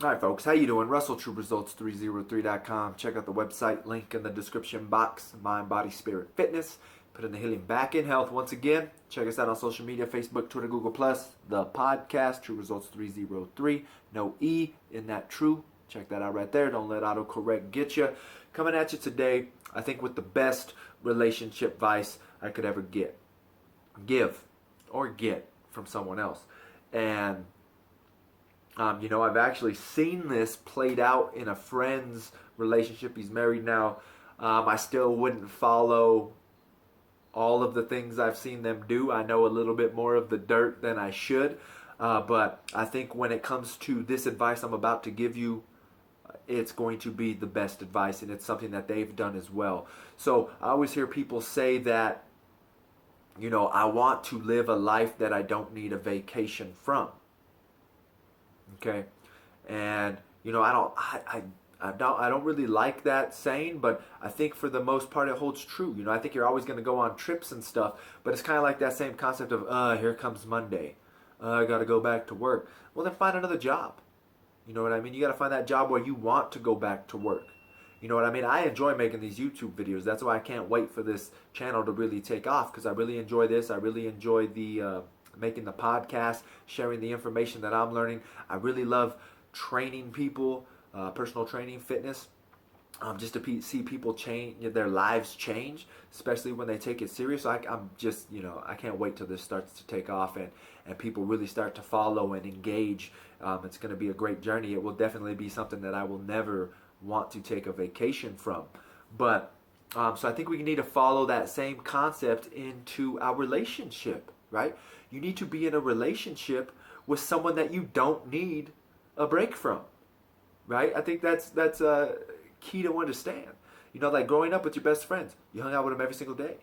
Alright folks, how you doing? RussellTrueResults303.com. Check out the website, link in the description box. Mind, Body, Spirit, Fitness. Put in the healing back in health once again. Check us out on social media, Facebook, Twitter, Google+. The podcast, True Results 303. No E in that true. Check that out right there. Don't let autocorrect get you. Coming at you today, I think with the best relationship advice I could ever give or get from someone else. And I've actually seen this played out in a friend's relationship. He's married now. I still wouldn't follow all of the things I've seen them do. I know a little bit more of the dirt than I should. But I think when it comes to this advice I'm about to give you, it's going to be the best advice, and it's something that they've done as well. So I always hear people say that, I want to live a life that I don't need a vacation from. Okay, and I don't really like that saying, but I think for the most part it holds true. I think you're always going to go on trips and stuff, but it's kind of like that same concept of here comes Monday, I got to go back to work. Well, then find another job. You know what I mean? You got to find that job where you want to go back to work. You know what I mean? I enjoy making these YouTube videos. That's why I can't wait for this channel to really take off, because I really enjoy this. I really enjoy the making the podcast, sharing the information that I'm learning. I really love training people, personal training, fitness, just to see people change, their lives change, especially when they take it serious. I'm just, I can't wait till this starts to take off and people really start to follow and engage. It's going to be a great journey. It will definitely be something that I will never want to take a vacation from. But so I think we need to follow that same concept into our relationship, right? You need to be in a relationship with someone that you don't need a break from, right? I think that's key to understand. Like growing up with your best friends, you hung out with them every single day.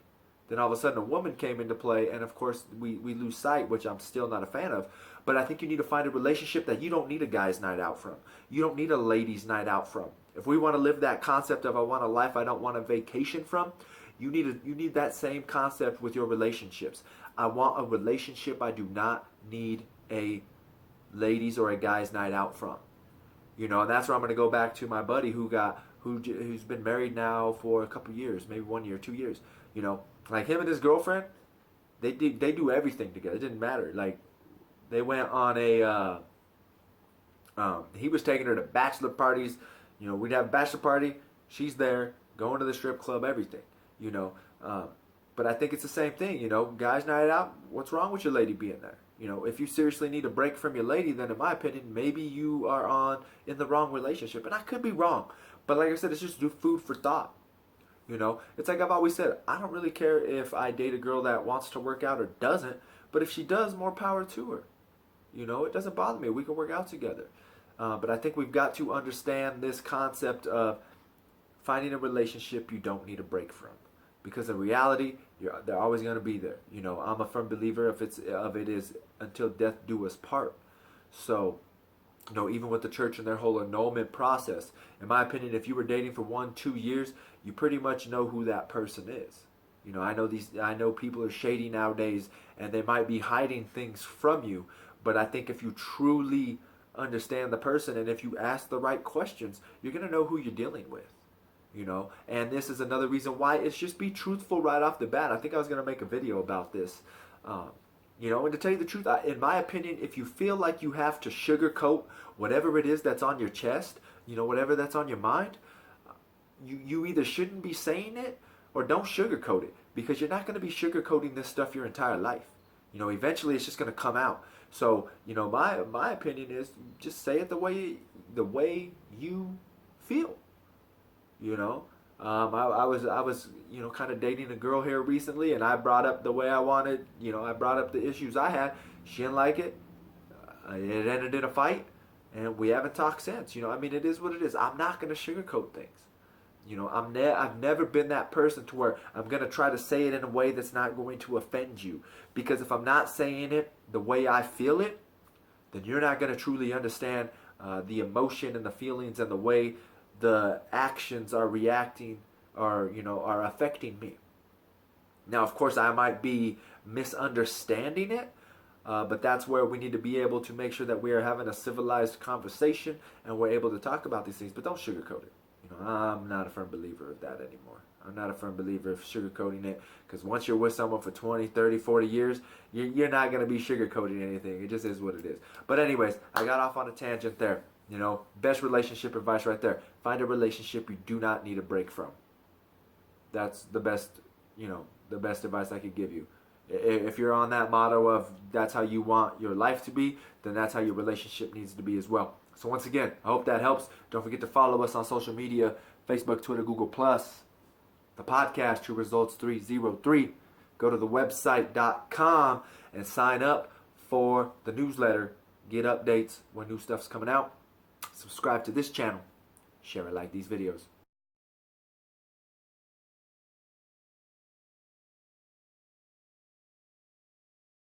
Then all of a sudden a woman came into play, and of course we lose sight, which I'm still not a fan of. But I think you need to find a relationship that you don't need a guy's night out from. You don't need a ladies' night out from. If we want to live that concept of I want a life I don't want a vacation from, you need that same concept with your relationships. I want a relationship I do not need a ladies or a guy's night out from. And that's where I'm going to go back to my buddy who's been married now for a couple years, maybe 1 year, 2 years. Like him and his girlfriend, they do everything together. It didn't matter. Like they went on a he was taking her to bachelor parties. We'd have a bachelor party. She's there, going to the strip club, everything. But I think it's the same thing. Guys night out. What's wrong with your lady being there? If you seriously need a break from your lady, then in my opinion, maybe you are in the wrong relationship. And I could be wrong, but like I said, it's just food for thought. It's like I've always said, I don't really care if I date a girl that wants to work out or doesn't, but if she does, more power to her. It doesn't bother me. We can work out together. But I think we've got to understand this concept of finding a relationship you don't need a break from. Because in reality, they're always going to be there. I'm a firm believer of it is until death do us part. So, even with the church and their whole annulment process, in my opinion, if you were dating for 1-2 years, you pretty much know who that person is. I know people are shady nowadays, and they might be hiding things from you. But I think if you truly understand the person, and if you ask the right questions, you're going to know who you're dealing with. And this is another reason why it's just be truthful right off the bat. I think I was going to make a video about this. And to tell you the truth, in my opinion, if you feel like you have to sugarcoat whatever it is that's on your chest, whatever that's on your mind, you either shouldn't be saying it or don't sugarcoat it, because you're not going to be sugarcoating this stuff your entire life. Eventually it's just going to come out. So, my opinion is just say it the way you feel. I was kind of dating a girl here recently, and I brought up the way I wanted. I brought up the issues I had. She didn't like it. It ended in a fight, and we haven't talked since. It is what it is. I'm not going to sugarcoat things. I've never been that person to where I'm going to try to say it in a way that's not going to offend you. Because if I'm not saying it the way I feel it, then you're not going to truly understand the emotion and the feelings and the way the actions are reacting or are affecting me. Now, of course, I might be misunderstanding it, but that's where we need to be able to make sure that we are having a civilized conversation and we're able to talk about these things, but don't sugarcoat it. I'm not a firm believer of that anymore. I'm not a firm believer of sugarcoating it, because once you're with someone for 20, 30, 40 years, you're not going to be sugarcoating anything. It just is what it is. But anyways, I got off on a tangent there. Best relationship advice right there. Find a relationship you do not need a break from. That's the best, the best advice I could give you. If you're on that motto of that's how you want your life to be, then that's how your relationship needs to be as well. So once again, I hope that helps. Don't forget to follow us on social media, Facebook, Twitter, Google+. The podcast, True Results 303. Go to the website.com and sign up for the newsletter. Get updates when new stuff's coming out. Subscribe to this channel. Share and like these videos.